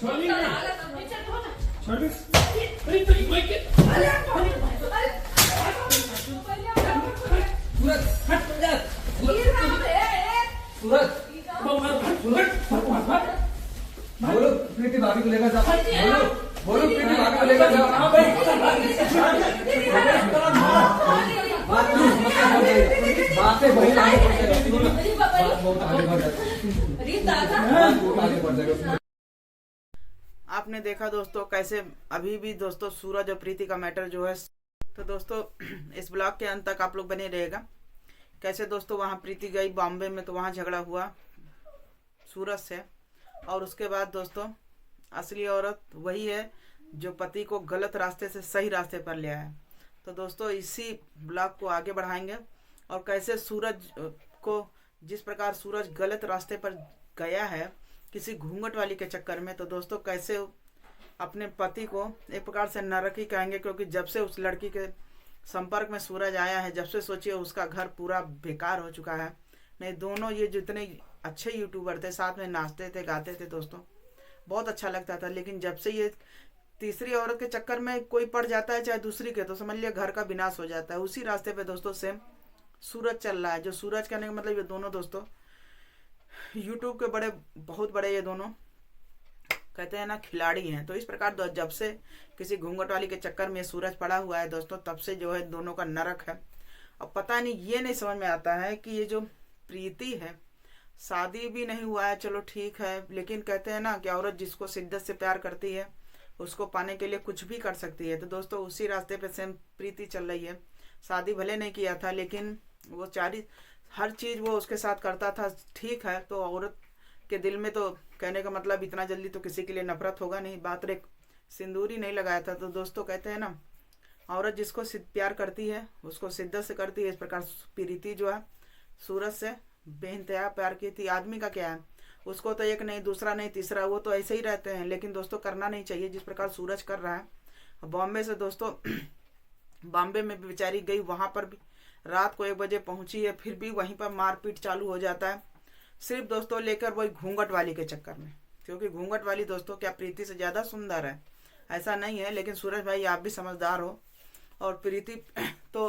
बोलो प्रीति भाभी को लेकर जाओ। बोलो प्रीति भाभी को लेकर जाओ। बातें वही आगे बढ़ जाएगा। आपने देखा दोस्तों कैसे अभी भी दोस्तों सूरज और प्रीति का मैटर जो है, तो दोस्तों इस ब्लॉग के अंत तक आप लोग बने रहेगा। कैसे दोस्तों वहाँ प्रीति गई बॉम्बे में, तो वहाँ झगड़ा हुआ सूरज से, और उसके बाद दोस्तों असली औरत वही है जो पति को गलत रास्ते से सही रास्ते पर ले आया। तो दोस्तों इसी ब्लॉग को आगे बढ़ाएंगे, और कैसे सूरज को जिस प्रकार सूरज गलत रास्ते पर गया है किसी घूंघट वाली के चक्कर में, तो दोस्तों कैसे अपने पति को एक प्रकार से नरक ही कहेंगे, क्योंकि जब से उस लड़की के संपर्क में सूरज आया है, जब से सोचिए उसका घर पूरा बेकार हो चुका है। नहीं, दोनों ये जितने अच्छे यूट्यूबर थे, साथ में नाचते थे गाते थे दोस्तों, बहुत अच्छा लगता था। लेकिन जब से ये तीसरी औरत के चक्कर में कोई पड़ जाता है, चाहे दूसरी के, तो समझ लिया घर का विनाश हो जाता है। उसी रास्ते पे दोस्तों सेम सूरज चल रहा है। जो सूरज कहने का मतलब ये दोनों दोस्तों यूट्यूब के बड़े बहुत बड़े, ये दोनों कहते हैं ना खिलाड़ी हैं। तो इस प्रकार जब से किसी घूंघट वाली के चक्कर में सूरज पड़ा हुआ है दोस्तों, तब से जो है दोनों का नरक है। अब पता नहीं, ये नहीं समझ में आता है कि ये जो प्रीति है, शादी भी नहीं हुआ है, चलो ठीक है, लेकिन कहते हैं ना कि औरत जिसको शिद्दत से प्यार करती है उसको पाने के लिए कुछ भी कर सकती है। तो दोस्तों उसी रास्ते पे सेम प्रीति चल रही है। शादी भले नहीं किया था, लेकिन वो हर चीज़ वो उसके साथ करता था, ठीक है। तो औरत के दिल में तो कहने का मतलब इतना जल्दी तो किसी के लिए नफरत होगा नहीं। बात एक सिंदूर ही नहीं लगाया था। तो दोस्तों कहते हैं ना, औरत जिसको प्यार करती है उसको शिद्दत से करती है। इस प्रकार प्रीति जो है सूरज से बेइंतहा प्यार की थी। आदमी का क्या है, उसको तो एक नहीं, दूसरा नहीं, तीसरा, वो तो ऐसे ही रहते हैं। लेकिन दोस्तों करना नहीं चाहिए जिस प्रकार सूरज कर रहा है। बॉम्बे से दोस्तों बॉम्बे में बेचारी गई, वहाँ पर भी रात को 1 बजे पहुंची है, फिर भी वहीं पर मारपीट चालू हो जाता है, सिर्फ दोस्तों लेकर वही घूंघट वाली के चक्कर में। क्योंकि घूंघट वाली दोस्तों क्या प्रीति से ज़्यादा सुंदर है? ऐसा नहीं है। लेकिन सूरज भाई आप भी समझदार हो, और प्रीति तो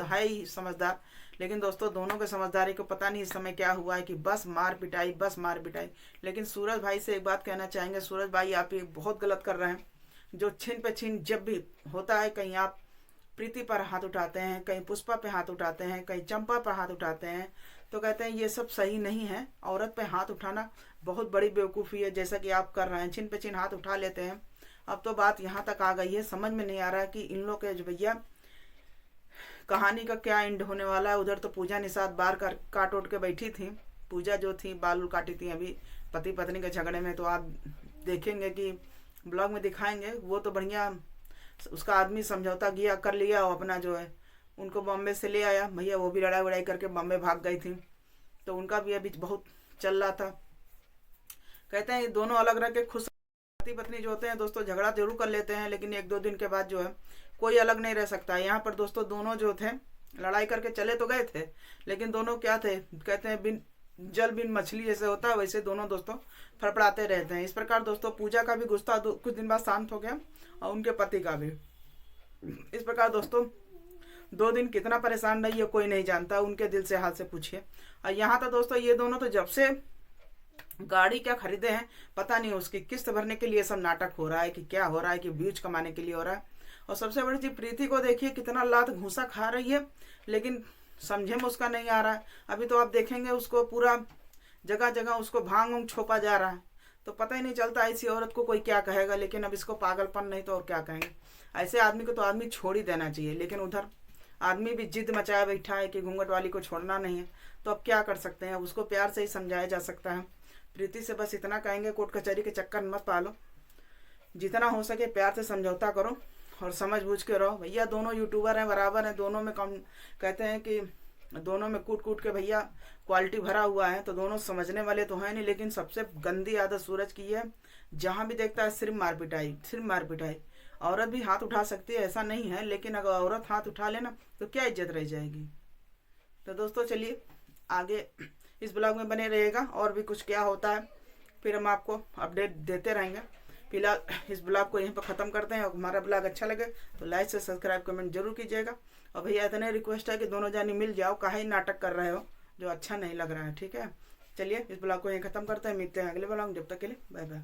है ही समझदार। लेकिन दोस्तों दोनों के समझदारी को पता नहीं इस समय क्या हुआ है कि बस मार पिटाई, बस मार पिटाई। लेकिन सूरज भाई से एक बात कहना चाहेंगे, सूरज भाई आप ये बहुत गलत कर रहे हैं। जो छिन पे छिन जब भी होता है, कहीं आप प्रीति पर हाथ उठाते हैं, कहीं पुष्पा पे हाथ उठाते हैं, कहीं चंपा पर हाथ उठाते हैं, तो कहते हैं ये सब सही नहीं है। औरत पे हाथ उठाना बहुत बड़ी बेवकूफ़ी है, जैसा कि आप कर रहे हैं, छिन पे छिन हाथ उठा लेते हैं। अब तो बात यहाँ तक आ गई है, समझ में नहीं आ रहा है कि इन लोग के भैया कहानी का क्या एंड होने वाला है। उधर तो पूजा निषाद बार काट उठ के बैठी थी। पूजा जो थी बाल काटी थी अभी पति पत्नी के झगड़े में, तो आप देखेंगे कि ब्लॉग में दिखाएंगे। वो तो बढ़िया उसका आदमी समझौता किया, कर लिया, और अपना जो है उनको बॉम्बे से ले आया। भैया वो भी लड़ाई वड़ाई करके बॉम्बे भाग गई थी, तो उनका भी अभी बहुत चल रहा था। कहते हैं दोनों अलग रह के खुश, पति पत्नी जो होते हैं दोस्तों झगड़ा जरूर कर लेते हैं, लेकिन 1-2 दिन के बाद जो है कोई अलग नहीं रह सकता। यहाँ पर दोस्तों दोनों जो थे लड़ाई करके चले तो गए थे, लेकिन दोनों क्या थे, कहते हैं बिन जल बिन मछली जैसे होता है, वैसे दोनों दोस्तों फड़फड़ाते रहते हैं। इस प्रकार दोस्तों पूजा का भी गुस्सा कुछ दिन बाद शांत हो गया, और उनके पति का भी। इस प्रकार दोस्तों 2 दिन कितना परेशान रही है कोई नहीं जानता, उनके दिल से हाल से पूछिए। और यहाँ तो दोस्तों ये दोनों तो जब से गाड़ी क्या खरीदे हैं पता नहीं, उसकी किस्त भरने के लिए सब नाटक हो रहा है कि क्या हो रहा है, कि व्यूज कमाने के लिए हो रहा है। और सबसे बड़ी चीज प्रीति को देखिए कितना लात घूसा खा रही है, लेकिन समझे में उसका नहीं आ रहा है। अभी तो आप देखेंगे उसको पूरा जगह जगह उसको भांग उंग छोपा जा रहा है, तो पता ही नहीं चलता ऐसी औरत को कोई क्या कहेगा। लेकिन अब इसको पागलपन नहीं तो और क्या कहेंगे। ऐसे आदमी को तो आदमी छोड़ ही देना चाहिए, लेकिन उधर आदमी भी जिद मचाया बैठा है कि घूंघट वाली को छोड़ना नहीं है। तो अब क्या कर सकते हैं, उसको प्यार से ही समझाया जा सकता है। प्रीति से बस इतना कहेंगे, कोर्ट कचहरी के चक्कर मत पालो, जितना हो सके प्यार से समझौता करो और समझ बूझ के रहो। भैया दोनों यूट्यूबर हैं, बराबर हैं, दोनों में कम कहते हैं कि दोनों में कूट कूट के भैया क्वालिटी भरा हुआ है, तो दोनों समझने वाले तो हैं नहीं। लेकिन सबसे गंदी आदत सूरज की है, जहाँ भी देखता है सिर्फ मार पिटाई, सिर्फ मार पिटाई। औरत भी हाथ उठा सकती है, ऐसा नहीं है, लेकिन अगर औरत हाथ उठा लेना तो क्या इज्जत रह जाएगी। तो दोस्तों चलिए आगे इस ब्लॉग में बने रहेगा, और भी कुछ क्या होता है फिर हम आपको अपडेट देते रहेंगे। फिलहाल इस ब्लॉग को यहीं पर ख़त्म करते हैं। और हमारा ब्लॉग अच्छा लगे तो लाइक से सब्सक्राइब कमेंट जरूर कीजिएगा। और भैया इतने रिक्वेस्ट है कि दोनों जानी मिल जाओ, काहे नाटक कर रहे हो जो अच्छा नहीं लग रहा है, ठीक है। चलिए इस ब्लॉग को यहीं ख़त्म करते हैं, मिलते हैं अगले ब्लॉग, जब तक के लिए बाय बाय।